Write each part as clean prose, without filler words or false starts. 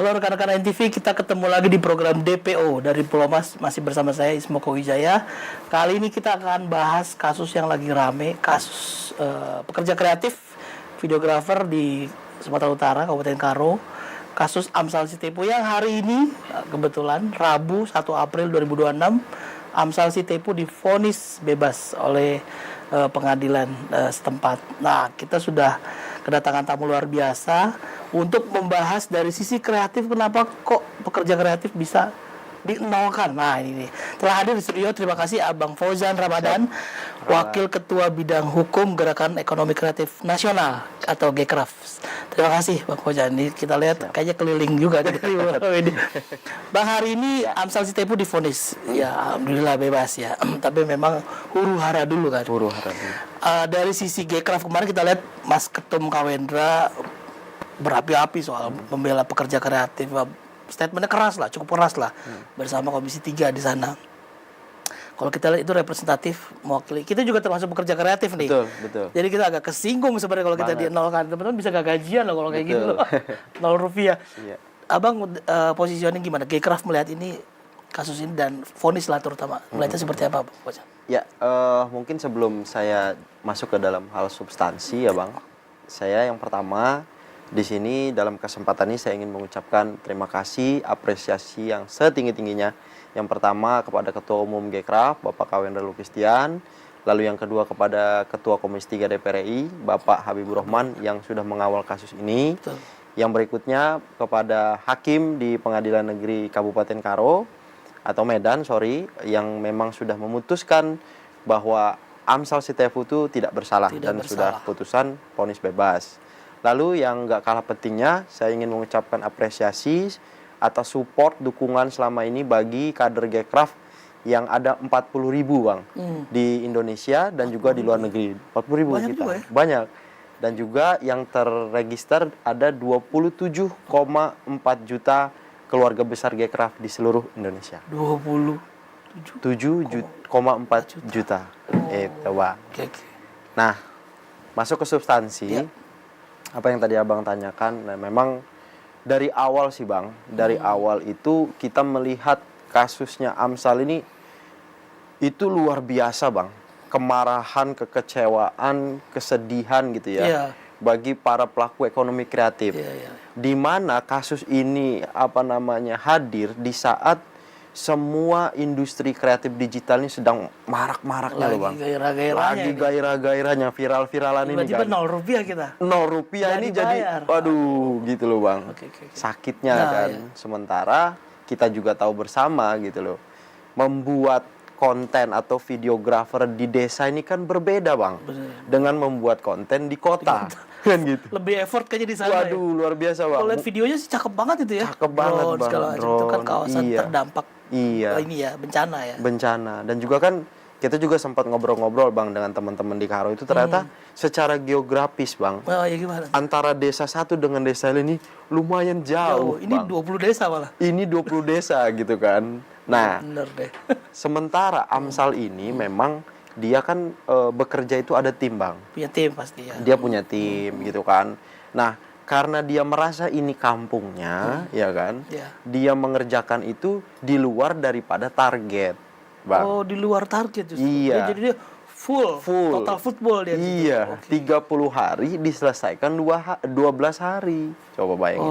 Halo rekan-rekan NTV, kita ketemu lagi di program DPO dari Pulau Mas, masih bersama saya Ismoko Wijaya. Kali ini kita akan bahas kasus yang lagi rame, kasus pekerja kreatif, videografer di Sumatera Utara, Kabupaten Karo. Kasus Amsal Sitepu yang hari ini kebetulan Rabu 1 April 2026 Amsal Sitepu divonis bebas oleh pengadilan setempat. Nah, kita sudah kedatangan tamu luar biasa untuk membahas dari sisi kreatif kenapa kok pekerja kreatif bisa dienolkan. Nah, ini nih. Telah hadir di studio, terima kasih Abang Fauzan Ramadan, Wakil Ketua Bidang Hukum Gerakan Ekonomi Kreatif Nasional atau Gekraf. Terima kasih Bang Fauzan. Ini kita lihat kayaknya keliling juga dari ini. Bang, hari ini Amsal Sitepu divonis. Ya, alhamdulillah bebas ya. Tapi memang huru hara dulu kan. Huru hara dulu. Dari sisi Gekraf kemarin kita lihat Mas Ketum Kawendra berapi-api soal membela pekerja kreatif. Statementnya keras lah, cukup keras lah, bersama Komisi 3 di sana. Kalau kita lihat itu representatif mewakili, kita juga termasuk pekerja kreatif nih. Betul. Jadi kita agak kesinggung sebenarnya kalau kita dienolkan. Teman-teman bisa gak gajian loh kalau kayak gitu loh. 0 rupiah. Iya. Abang positioning gimana? Gekraf melihat ini, kasus ini dan vonis lah terutama. Melihatnya seperti apa, Bang? Ya, mungkin sebelum saya masuk ke dalam hal substansi ya Bang, saya yang pertama di sini dalam kesempatan ini saya ingin mengucapkan terima kasih, apresiasi yang setinggi-tingginya. Yang pertama kepada Ketua Umum Gekraf, Bapak Kawendra Lukistian. Lalu yang kedua kepada Ketua Komisi 3 DPR RI, Bapak Habibur Rahman yang sudah mengawal kasus ini. Betul. Yang berikutnya kepada Hakim di Pengadilan Negeri Kabupaten Karo atau Medan, yang memang sudah memutuskan bahwa Amsal Sitepu itu tidak bersalah dan sudah putusan vonis bebas. Lalu yang nggak kalah pentingnya, saya ingin mengucapkan apresiasi atas support dukungan selama ini bagi kader Gekraf yang ada 40.000 Bang di Indonesia dan juga di luar negeri. 40.000 banyak kita. juga ya? Banyak. Dan juga yang terregister ada 27,4 juta keluarga besar Gekraf di seluruh Indonesia. 7,4 juta. Itu Bang. Okay. Nah, masuk ke substansi. Ya. Apa yang tadi Abang tanyakan, nah memang dari awal sih Bang, dari awal itu kita melihat kasusnya Amsal ini itu luar biasa Bang. Kemarahan, kekecewaan, kesedihan gitu ya. Bagi para pelaku ekonomi kreatif. Di mana kasus ini hadir di saat semua industri kreatif digital ini sedang marak-maraknya loh Bang. Lagi gairah-gairahnya, viral-viralan ini kan. Tiba-tiba 0 rupiah kita. 0 rupiah ini jadi, waduh gitu loh Bang. Sakitnya kan. Sementara kita juga tahu bersama gitu loh. Membuat konten atau videografer di desa ini kan berbeda Bang. Dengan membuat konten di kota. Kan gitu. Lebih effort kayaknya di sana. Waduh, luar biasa Bang. Kalau lihat videonya sih cakep banget itu ya. Cakep banget Bang. Itu kan kawasan terdampak. Ini ya, bencana ya. Bencana. Dan juga kan kita juga sempat ngobrol-ngobrol Bang dengan teman-teman di Karo itu ternyata secara geografis Bang. Oh, ya gimana? Antara desa satu dengan desa lain ini lumayan jauh Ini Bang. 20 desa malah. Ini 20 desa gitu kan. Nah, bener deh. Sementara Amsal ini memang dia kan bekerja itu ada tim Bang. Punya tim pasti ya. Dia punya tim gitu kan. Nah, karena dia merasa ini kampungnya, ya kan? Dia mengerjakan itu di luar daripada target, Bang. Oh, di luar target justru. Iya. Jadi dia full. Total football dia. Iya, 30 hari diselesaikan 12 hari. Coba bayangin.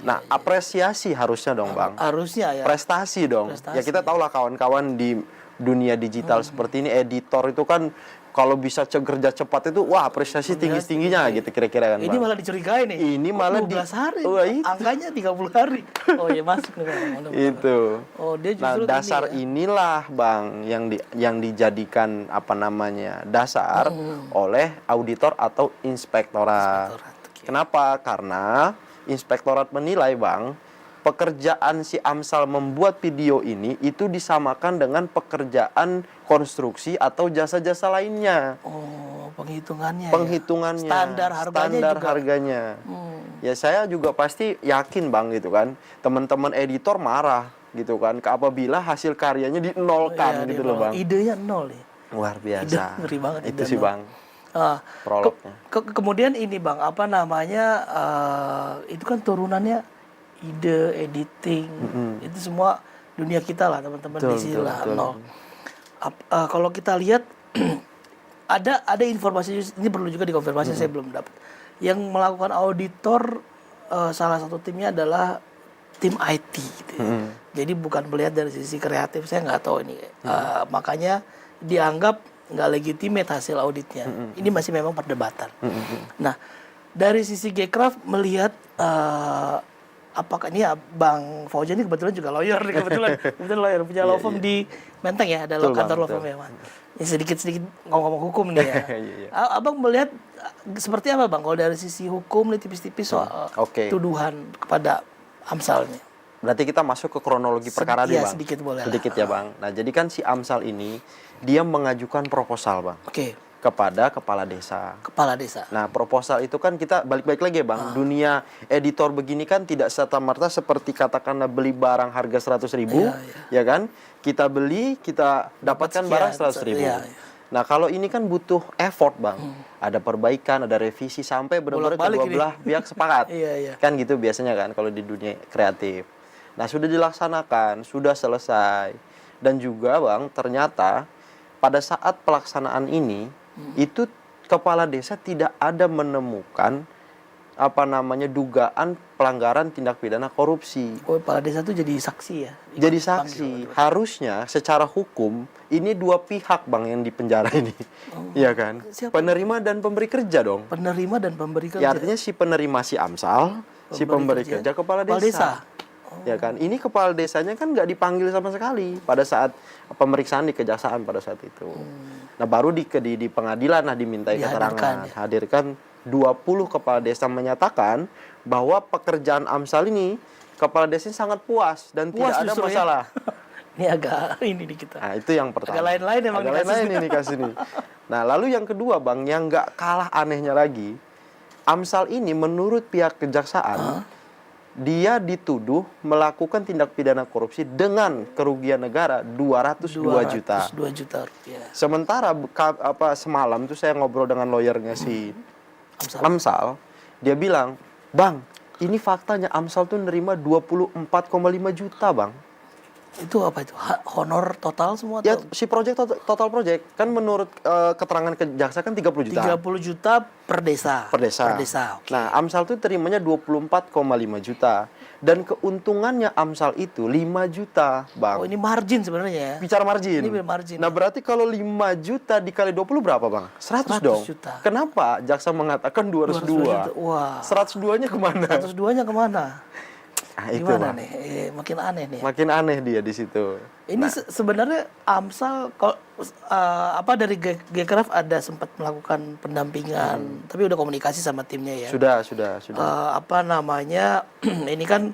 Nah, apresiasi harusnya dong, Bang. Harusnya ya. Prestasi dong. Ya kita tahu lah kawan-kawan di dunia digital seperti ini, editor itu kan kalau bisa kerja cepat itu wah apresiasi tinggi-tingginya gitu kira-kira kan. Ini malah dicurigai nih. Ini malah 12 hari. Angkanya 30 hari. Oh ya masuk nih Bang. Itu. Oh, dia justru dasar inilah Bang yang dijadikan dasar oleh auditor atau inspektorat. Kenapa? Karena inspektorat menilai Bang, pekerjaan si Amsal membuat video ini itu disamakan dengan pekerjaan konstruksi atau jasa-jasa lainnya. Oh, penghitungannya. Standar harganya. Ya saya juga pasti yakin Bang gitu kan. Teman-teman editor marah gitu kan. Apabila hasil karyanya dinolkan gitu loh Bang. Idenya nol nih. Luar biasa. Ngeri banget itu sih Bang. Prolognya. Kemudian ini Bang, itu kan turunannya ide, editing, itu semua dunia kita lah teman-teman di sini lah nol. Kalau kita lihat ada informasi ini perlu juga dikonfirmasi, saya belum dapat. Yang melakukan auditor salah satu timnya adalah tim IT gitu ya. Jadi bukan melihat dari sisi kreatif, saya nggak tahu ini. Makanya dianggap nggak legitimate hasil auditnya. Ini masih memang perdebatan. Nah, dari sisi Gcraft melihat apakah ini ya, Bang Fauzan ini kebetulan juga lawyer, kebetulan lawyer punya law firm di Menteng ya, ada kantor law firm ya, Bang. Ini sedikit ngomong hukum nih ya. Abang melihat seperti apa, Bang, kalau dari sisi hukum nih tipis-tipis soal tuduhan kepada AMSAL nih? Berarti kita masuk ke kronologi perkara nih, Bang. Sedikit boleh. Sedikit ya, Bang. Nah, jadi kan si AMSAL ini dia mengajukan proposal, Bang. Kepada kepala desa. Kepala desa. Nah, proposal itu kan kita balik-balik lagi ya, Bang. Dunia editor begini kan tidak serta-merta seperti katakanlah beli barang harga 100.000, ya kan? Kita beli, kita dapatkan barang 100.000. Nah, kalau ini kan butuh effort, Bang. Ada perbaikan, ada revisi sampai benar-benar kedua belah pihak sepakat. Kan gitu biasanya kan kalau di dunia kreatif. Nah, sudah dilaksanakan, sudah selesai. Dan juga, Bang, ternyata pada saat pelaksanaan ini itu kepala desa tidak ada menemukan dugaan pelanggaran tindak pidana korupsi. Kepala desa itu jadi saksi ya? Jadi saksi. Harusnya secara hukum ini dua pihak, Bang, yang dipenjara ini. Iya kan? Siapa? Penerima dan pemberi kerja dong. Penerima dan pemberi kerja. Ya, artinya si penerima si AMSAL, si pemberi kerja kepala desa. Ya kan? Ini kepala desanya kan nggak dipanggil sama sekali pada saat pemeriksaan di kejaksaan pada saat itu. Nah, baru di pengadilan dimintai keterangan. Hadirkan 20 kepala desa menyatakan bahwa pekerjaan AMSAL ini kepala desa sangat puas dan tidak ada masalah. Ini agak ini nih kita. Nah, itu yang pertama. Agak lain-lain emang. Agak lain-lain ini kasus ini. Nah, lalu yang kedua, Bang, yang nggak kalah anehnya lagi, AMSAL ini menurut pihak kejaksaan dia dituduh melakukan tindak pidana korupsi dengan kerugian negara 202 juta. 202 juta rupiah. Sementara semalam tuh saya ngobrol dengan lawyernya si AMSAL, dia bilang, "Bang, ini faktanya AMSAL tuh nerima 24,5 juta, Bang." Itu apa itu? Honor total semua? Ya, si total project kan menurut keterangan kejaksa kan 30 juta. 30 juta per desa. Per desa. Nah, AMSAL itu terimanya 24,5 juta. Dan keuntungannya AMSAL itu 5 juta, Bang. Oh, ini margin sebenarnya ya? Bicara margin. Ini margin. Nah, berarti kalau 5 juta dikali 20 berapa, Bang? 100 dong. Juta. Kenapa jaksa mengatakan 202? Wah. 102-nya kemana? 102-nya kemana? Nah, itu, gimana Bang. nih? Makin aneh nih. Makin aneh dia di situ. Ini sebenarnya AMSAL dari Gcraft ada sempat melakukan pendampingan, tapi udah komunikasi sama timnya ya. Sudah. Ini kan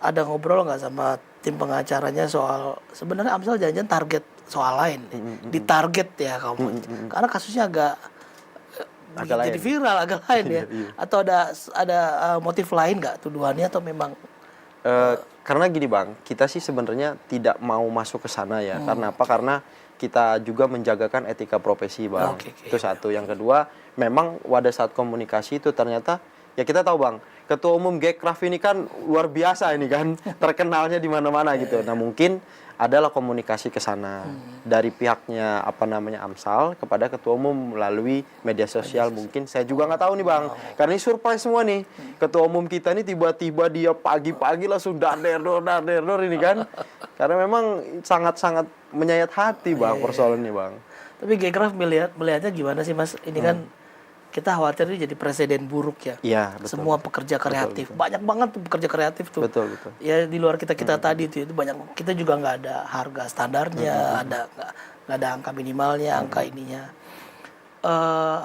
ada ngobrol nggak sama tim pengacaranya soal sebenarnya AMSAL jangan-jangan target soal lain, ditarget ya kamu. Karena kasusnya agak jadi viral, agak lain ya. Atau ada motif lain nggak tuduhannya atau memang? Karena gini, Bang, kita sih sebenarnya tidak mau masuk ke sana ya. Karena apa? Karena kita juga menjagakan etika profesi, Bang. Itu satu. Yang kedua, memang pada saat komunikasi itu ternyata ya kita tahu, Bang, Ketua Umum Gcraft ini kan luar biasa ini kan, terkenalnya di mana-mana gitu. Nah, mungkin adalah komunikasi ke sana dari pihaknya AMSAL kepada Ketua Umum melalui media sosial. Mungkin saya juga nggak tahu nih, Bang, karena ini surprise semua nih. Ketua Umum kita ini tiba-tiba dia pagi-pagi langsung daderdor ini kan, karena memang sangat-sangat menyayat hati, Bang, persoalan ini, Bang. Tapi Gcraft melihatnya gimana sih, Mas? Ini kan kita khawatir ini jadi presiden buruk ya. Iya, betul. Semua pekerja kreatif. Betul. Banyak banget tuh pekerja kreatif tuh. Betul. Ya di luar kita tadi itu banyak. Kita juga nggak ada harga standarnya, nggak ada angka minimalnya, angka ininya.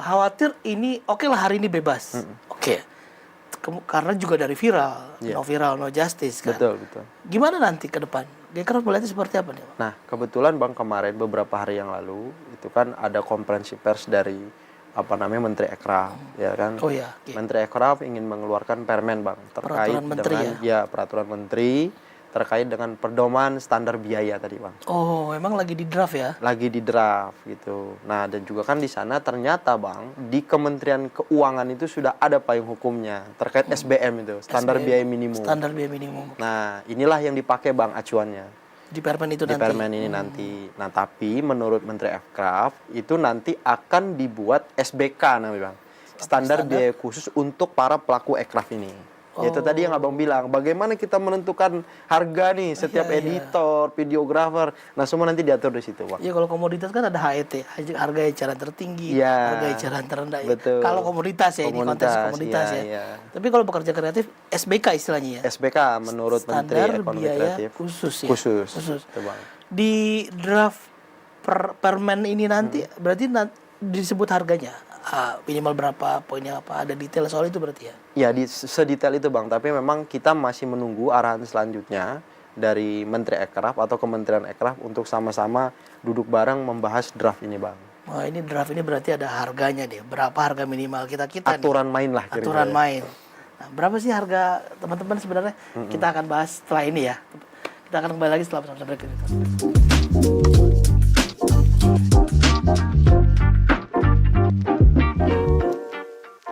Khawatir ini oke lah hari ini bebas. Oke. Karena juga dari viral, no viral no justice kan. Betul. Gimana nanti ke depan? Gcraft melihatnya seperti apa nih, Bang? Nah, kebetulan, Bang, kemarin beberapa hari yang lalu itu kan ada konferensi pers dari Menteri Ekraf, ya kan? Menteri Ekraf ingin mengeluarkan permen, Bang, terkait dengan peraturan menteri terkait dengan pedoman standar biaya tadi Bang. Oh, emang lagi di draft ya? Lagi di draft gitu. Nah, dan juga kan di sana ternyata Bang, di Kementerian Keuangan itu sudah ada payung hukumnya terkait SBM itu, standar SBM, biaya minimum. Standar biaya minimum. Nah, inilah yang dipakai Bang acuannya Di Permen itu di nanti. permen ini nanti. Nah, tapi menurut Menteri Aircraft itu nanti akan dibuat SBK namanya Bang. Standar biaya khusus untuk para pelaku aircraft ini. Itu tadi yang Abang bilang, bagaimana kita menentukan harga nih setiap editor, videografer. Nah, semua nanti diatur di situ, Bang. Ya kalau komoditas kan ada HET, harga eceran tertinggi, Iya, harga eceran terendah. Ya. betul. Kalau komoditas ya, ini konteks komoditas iya, ya. iya. Tapi kalau pekerja kreatif SBK istilahnya ya. SBK menurut Menteri Standar Ekonomi biaya Kreatif. khusus ya. Khusus. Itu, Bang. Di draft permen ini nanti berarti disebut harganya. Minimal berapa, poinnya apa, ada detail soal itu berarti ya? Ya, sedetail itu Bang, tapi memang kita masih menunggu arahan selanjutnya dari Menteri Aircraft atau Kementerian Aircraft untuk sama-sama duduk bareng membahas draft ini Bang. Wah, ini draft ini berarti ada harganya deh. Berapa harga minimal kita Aturan main lah kira-kira. Aturan main. Nah, berapa sih harga teman-teman sebenarnya? Kita akan bahas setelah ini ya. Kita akan kembali lagi setelah pesan break ini.